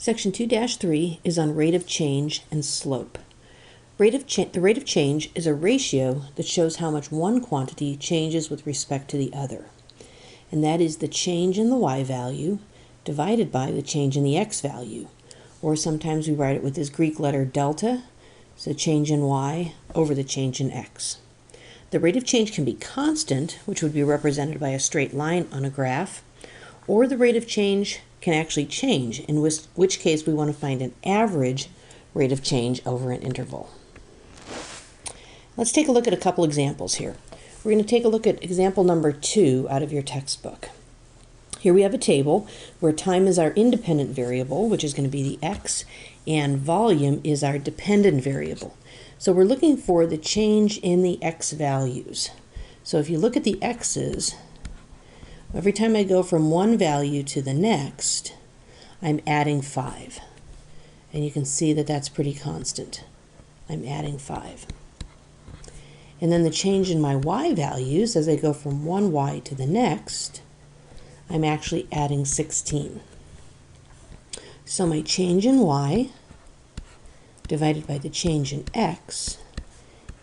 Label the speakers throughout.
Speaker 1: Section 2-3 is on rate of change and slope. The rate of change is a ratio that shows how much one quantity changes with respect to the other. And that is the change in the y value divided by the change in the x value. Or sometimes we write it with this Greek letter delta, so change in y over the change in x. The rate of change can be constant, which would be represented by a straight line on a graph, or the rate of change can actually change, in which case we want to find an average rate of change over an interval. Let's take a look at a couple examples here. We're going to take a look at example number 2 out of your textbook. Here we have a table where time is our independent variable, which is going to be the x, and volume is our dependent variable. So we're looking for the change in the x values. So if you look at the x's, every time I go from one value to the next, I'm adding 5. And you can see that that's pretty constant. I'm adding 5. And then the change in my y values, as I go from one y to the next, I'm actually adding 16. So my change in y divided by the change in x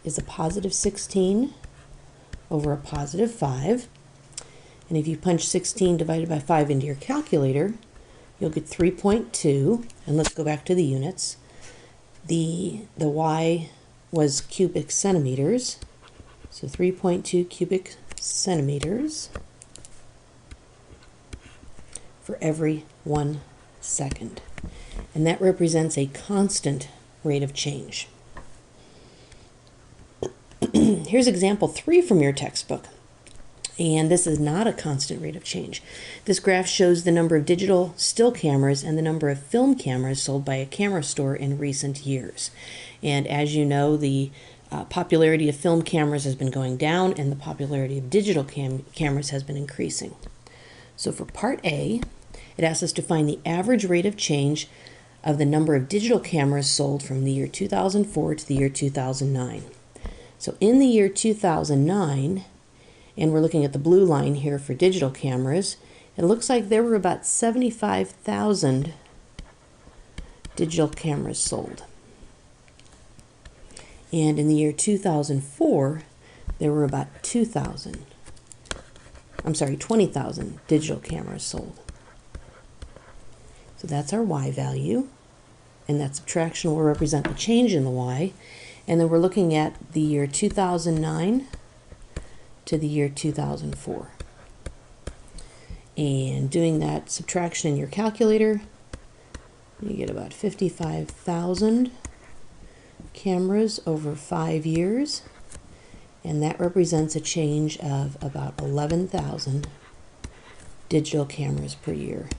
Speaker 1: is a positive 16 over a positive 5. And if you punch 16 divided by 5 into your calculator, you'll get 3.2. And let's go back to the units. The y was cubic centimeters. So 3.2 cubic centimeters for every 1 second. And that represents a constant rate of change. Here's example 3 from your textbook. And this is not a constant rate of change. This graph shows the number of digital still cameras and the number of film cameras sold by a camera store in recent years. And as you know, the popularity of film cameras has been going down and the popularity of digital cameras has been increasing. So for part A, it asks us to find the average rate of change of the number of digital cameras sold from the year 2004 to the year 2009. So in the year 2009, and we're looking at the blue line here for digital cameras, it looks like there were about 75,000 digital cameras sold. And in the year 2004, there were about 20,000 digital cameras sold. So that's our y value, and that subtraction will represent the change in the y. And then we're looking at the year 2009 to the year 2004. And doing that subtraction in your calculator, you get about 55,000 cameras over 5 years, and that represents a change of about 11,000 digital cameras per year.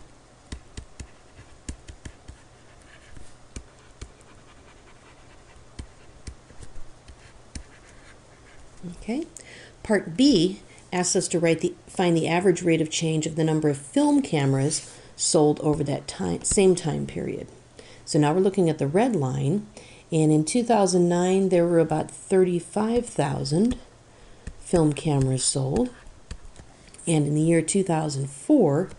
Speaker 1: Okay. Part B asks us to find the average rate of change of the number of film cameras sold over that same time period. So now we're looking at the red line, and in 2009 there were about 35,000 film cameras sold, and in the year 2004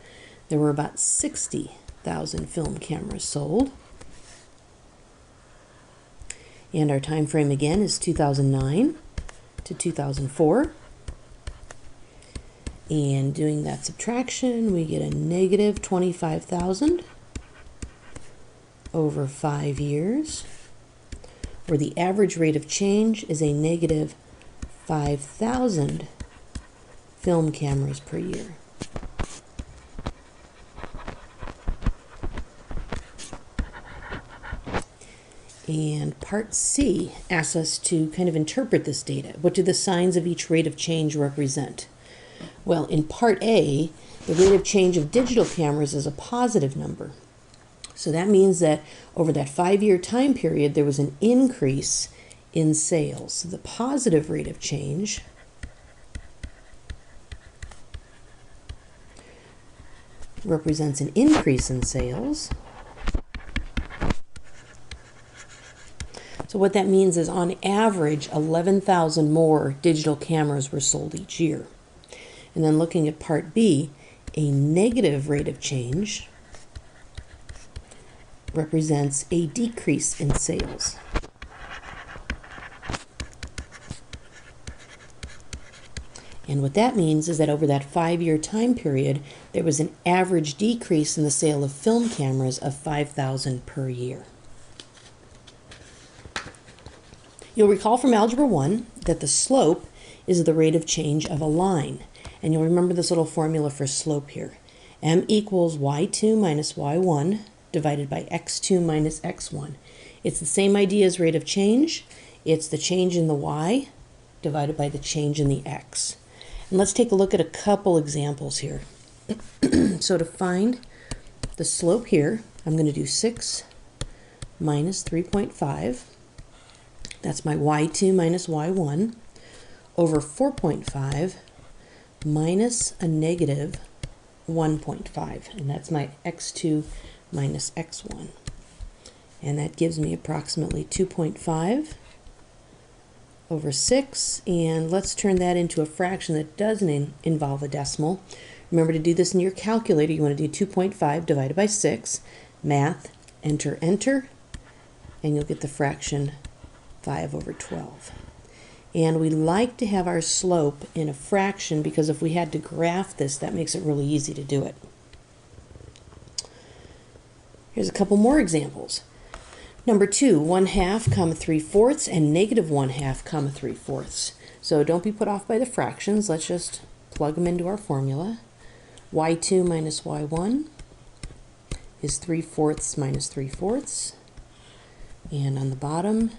Speaker 1: there were about 60,000 film cameras sold. And our time frame again is 2009 to 2004. And doing that subtraction, we get a negative 25,000 over 5 years, where the average rate of change is a negative 5,000 film cameras per year. And part C asks us to kind of interpret this data. What do the signs of each rate of change represent? Well, in part A, the rate of change of digital cameras is a positive number. So that means that over that 5-year time period, there was an increase in sales. So the positive rate of change represents an increase in sales. So what that means is on average 11,000 more digital cameras were sold each year. And then looking at part B, a negative rate of change represents a decrease in sales. And what that means is that over that 5-year time period, there was an average decrease in the sale of film cameras of 5,000 per year. You'll recall from Algebra 1 that the slope is the rate of change of a line. And you'll remember this little formula for slope here. M equals y2 minus y1 divided by x2 minus x1. It's the same idea as rate of change. It's the change in the y divided by the change in the x. And let's take a look at a couple examples here. So to find the slope here, I'm going to do 6 minus 3.5. That's my y2 minus y1 over 4.5 minus a negative 1.5. And that's my x2 minus x1. And that gives me approximately 2.5 over 6. And let's turn that into a fraction that doesn't involve a decimal. Remember to do this in your calculator. You want to do 2.5 divided by 6. Math, enter, enter. And you'll get the fraction 5 over 12. And we like to have our slope in a fraction because if we had to graph this, that makes it really easy to do it. Here's a couple more examples. Number 2, 1/2, 3/4, and negative 1/2, 3/4. So don't be put off by the fractions. Let's just plug them into our formula. y2 minus y1 is 3/4 minus 3/4. And on the bottom,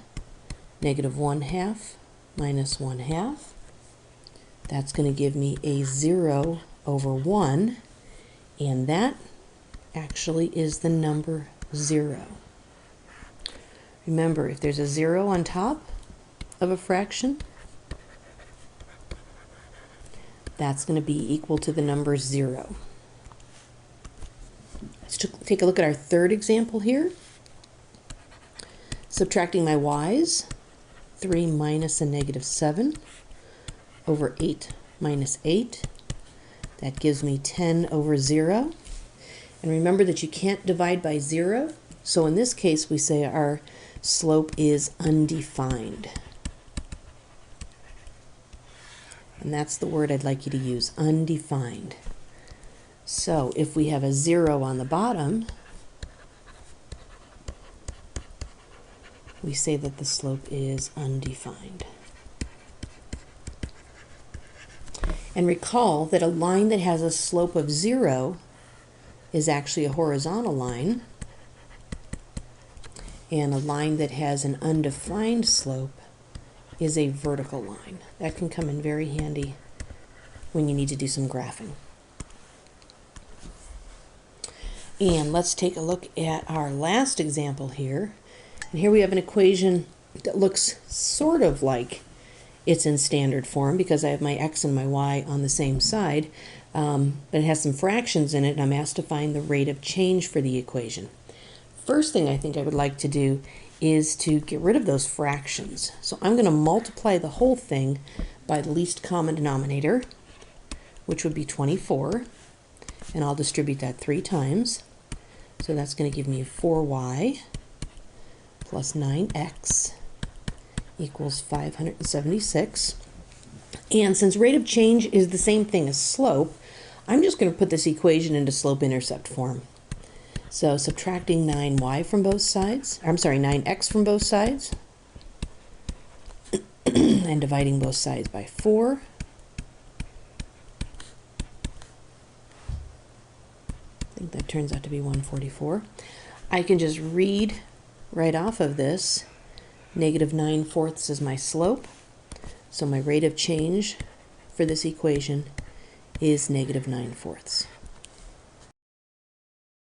Speaker 1: negative 1/2 minus 1/2. That's going to give me a 0 over 1. And that actually is the number 0. Remember, if there's a 0 on top of a fraction, that's going to be equal to the number 0. Let's take a look at our third example here. Subtracting my y's, 3 minus a negative 7 over 8 minus 8. That gives me 10 over 0. And remember that you can't divide by 0. So in this case, we say our slope is undefined. And that's the word I'd like you to use, undefined. So if we have a 0 on the bottom, we say that the slope is undefined. And recall that a line that has a slope of 0 is actually a horizontal line, and a line that has an undefined slope is a vertical line. That can come in very handy when you need to do some graphing. And let's take a look at our last example here. And here we have an equation that looks sort of like it's in standard form because I have my x and my y on the same side, but it has some fractions in it, and I'm asked to find the rate of change for the equation. First thing I think I would like to do is to get rid of those fractions. So I'm going to multiply the whole thing by the least common denominator, which would be 24, and I'll distribute that 3 times. So that's going to give me 4y plus 9x equals 576. And since rate of change is the same thing as slope, I'm just going to put this equation into slope-intercept form. So subtracting 9y from both sides, 9x from both sides, and dividing both sides by 4. I think that turns out to be 144. I can just read right off of this, negative 9/4 is my slope, so my rate of change for this equation is negative 9/4.